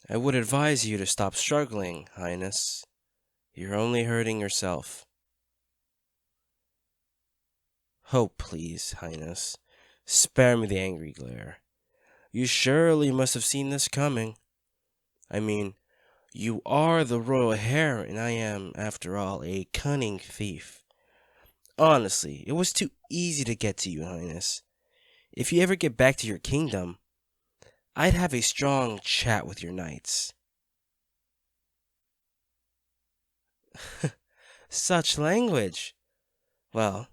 I would advise you to stop struggling, Highness. You're only hurting yourself. Hope, please, Highness. Spare me the angry glare. You surely must have seen this coming. I mean, you are the royal heir, and I am, after all, a cunning thief. Honestly, it was too easy to get to you, Highness. If you ever get back to your kingdom, I'd have a strong chat with your knights. Such language! Well,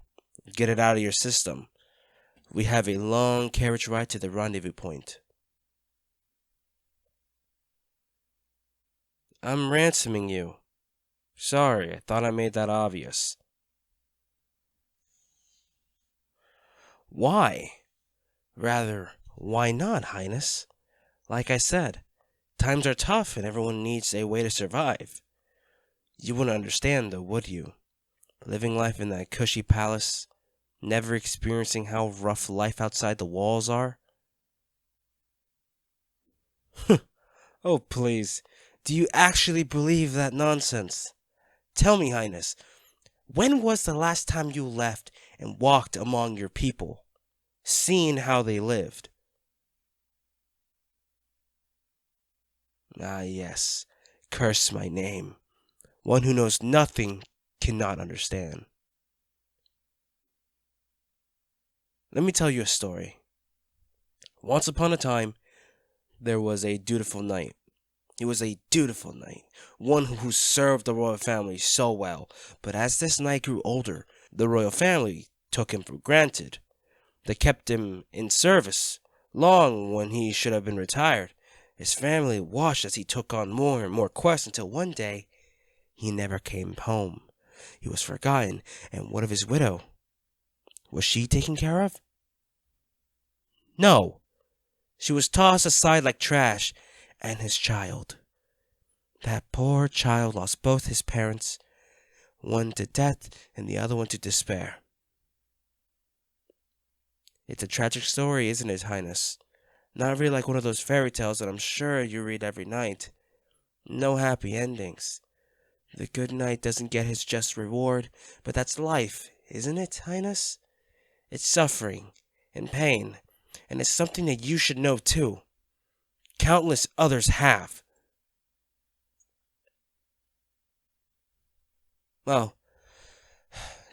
get it out of your system. We have a long carriage ride to the rendezvous point. I'm ransoming you. Sorry, I thought I made that obvious. Why? Rather, why not, Highness? Like I said, times are tough and everyone needs a way to survive. You wouldn't understand though, would you? Living life in that cushy palace, never experiencing how rough life outside the walls are? Oh, please. Do you actually believe that nonsense? Tell me, Highness, when was the last time you left and walked among your people, seeing how they lived? Ah, yes. Curse my name. One who knows nothing cannot understand. Let me tell you a story. Once upon a time, there was a dutiful knight. He was a dutiful knight, one who served the royal family so well. But as this knight grew older, the royal family took him for granted. They kept him in service long when he should have been retired. His family watched as he took on more and more quests until one day he never came home. He was forgotten, and what of his widow? Was she taken care of? No, she was tossed aside like trash, and his child. That poor child lost both his parents, one to death and the other one to despair. It's a tragic story, isn't it, Highness? Not really like one of those fairy tales that I'm sure you read every night. No happy endings. The good knight doesn't get his just reward, but that's life, isn't it, Highness? It's suffering and pain, and it's something that you should know too. Countless others have. Well,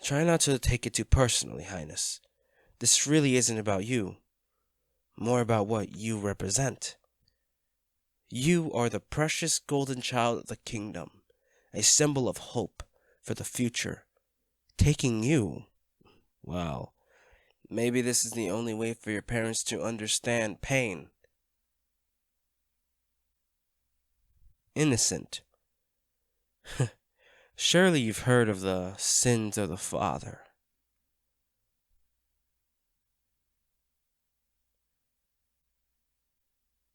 try not to take it too personally, Highness. This really isn't about you, more about what you represent. You are the precious golden child of the kingdom, a symbol of hope for the future. Taking you, well, maybe this is the only way for your parents to understand pain. Innocent. Surely you've heard of the sins of the father.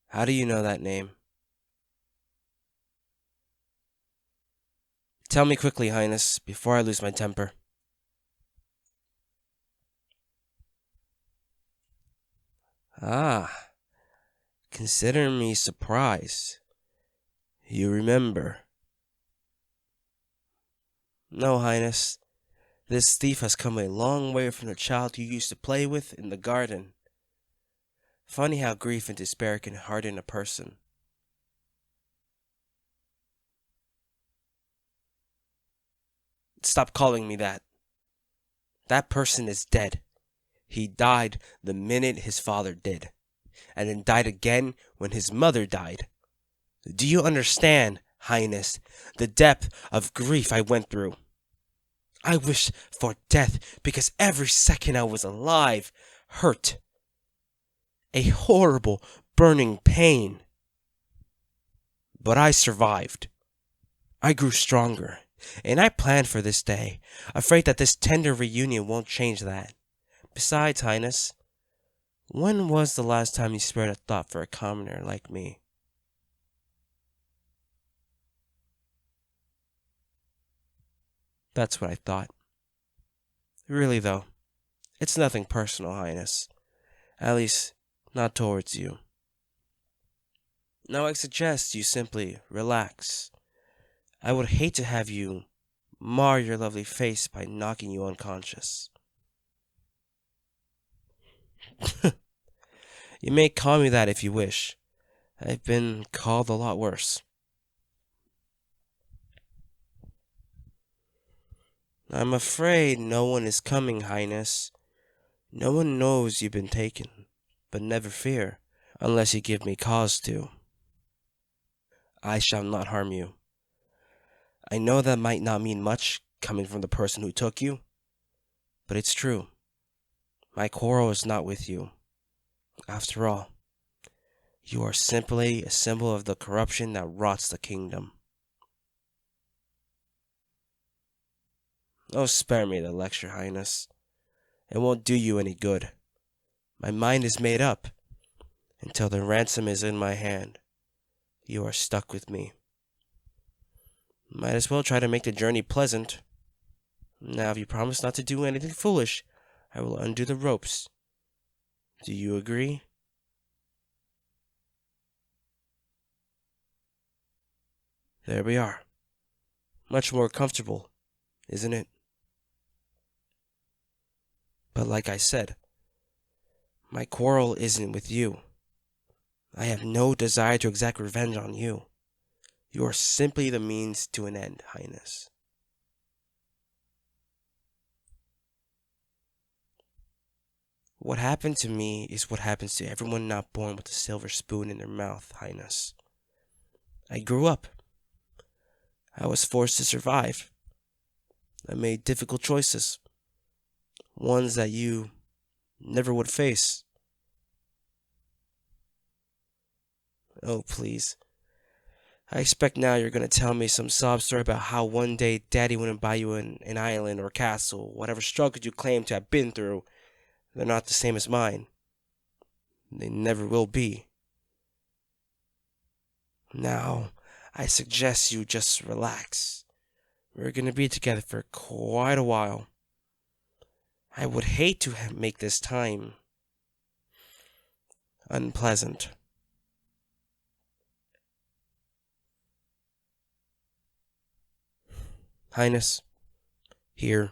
How do you know that name? Tell me quickly, Highness, before I lose my temper. Ah, consider me surprised. You remember. No, Highness. This thief has come a long way from the child you used to play with in the garden. Funny how grief and despair can harden a person. Stop calling me that. That person is dead. He died the minute his father did, and then died again when his mother died. Do you understand, Highness, the depth of grief I went through? I wished for death because every second I was alive hurt. A horrible, burning pain. But I survived. I grew stronger, and I planned for this day, afraid that this tender reunion won't change that. Besides, Highness, when was the last time you spared a thought for a commoner like me? That's what I thought. Really, though, it's nothing personal, Highness. At least, not towards you. Now I suggest you simply relax. I would hate to have you mar your lovely face by knocking you unconscious. You may call me that if you wish. I've been called a lot worse. I'm afraid no one is coming, Highness. No one knows you've been taken, but never fear, unless you give me cause to. I shall not harm you. I know that might not mean much coming from the person who took you, but it's true. My quarrel is not with you. After all, you are simply a symbol of the corruption that rots the kingdom. Oh, spare me the lecture, Highness. It won't do you any good. My mind is made up. Until the ransom is in my hand, you are stuck with me. Might as well try to make the journey pleasant. Now, if you promise not to do anything foolish, I will undo the ropes. Do you agree? There we are. Much more comfortable, isn't it? But like I said, my quarrel isn't with you. I have no desire to exact revenge on you. You are simply the means to an end, Highness. What happened to me is what happens to everyone not born with a silver spoon in their mouth, Highness. I grew up. I was forced to survive. I made difficult choices. Ones that you never would face. Oh, please. I expect now you're going to tell me some sob story about how one day Daddy wouldn't buy you an island or castle, whatever struggles you claim to have been through. They're not the same as mine. They never will be. Now, I suggest you just relax. We're going to be together for quite a while. I would hate to make this time unpleasant. Highness, here.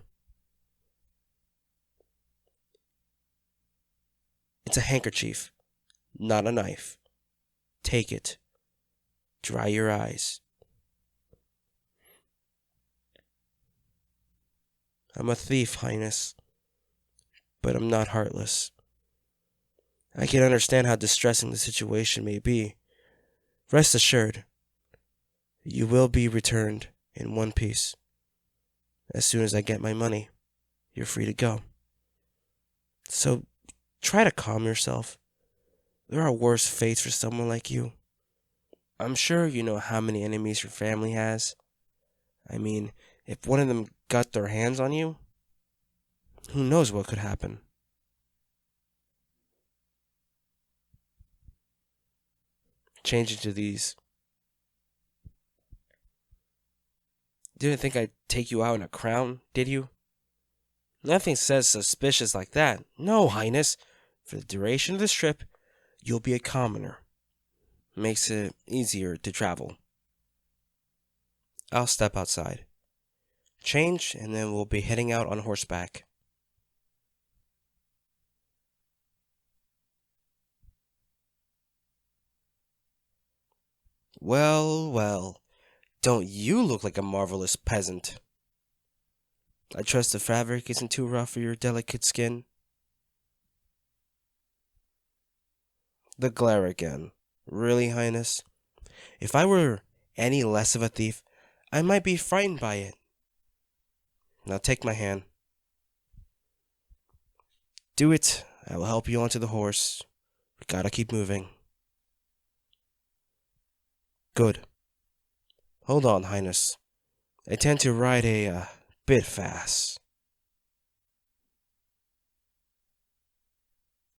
It's a handkerchief, not a knife. Take it. Dry your eyes. I'm a thief, Highness, but I'm not heartless. I can understand how distressing the situation may be. Rest assured, you will be returned in one piece. As soon as I get my money, you're free to go. So try to calm yourself. There are worse fates for someone like you. I'm sure you know how many enemies your family has. I mean, if one of them got their hands on you, who knows what could happen. Change into these. Didn't think I'd take you out in a crown, did you? Nothing says suspicious like that. No, Highness. For the duration of this trip, you'll be a commoner. Makes it easier to travel. I'll step outside. Change, and then we'll be heading out on horseback. Well, well, don't you look like a marvelous peasant? I trust the fabric isn't too rough for your delicate skin. The glare again. Really, Highness? If I were any less of a thief, I might be frightened by it. Now take my hand. Do it. I will help you onto the horse. We gotta keep moving. Good. Hold on, Highness. I tend to ride a bit fast.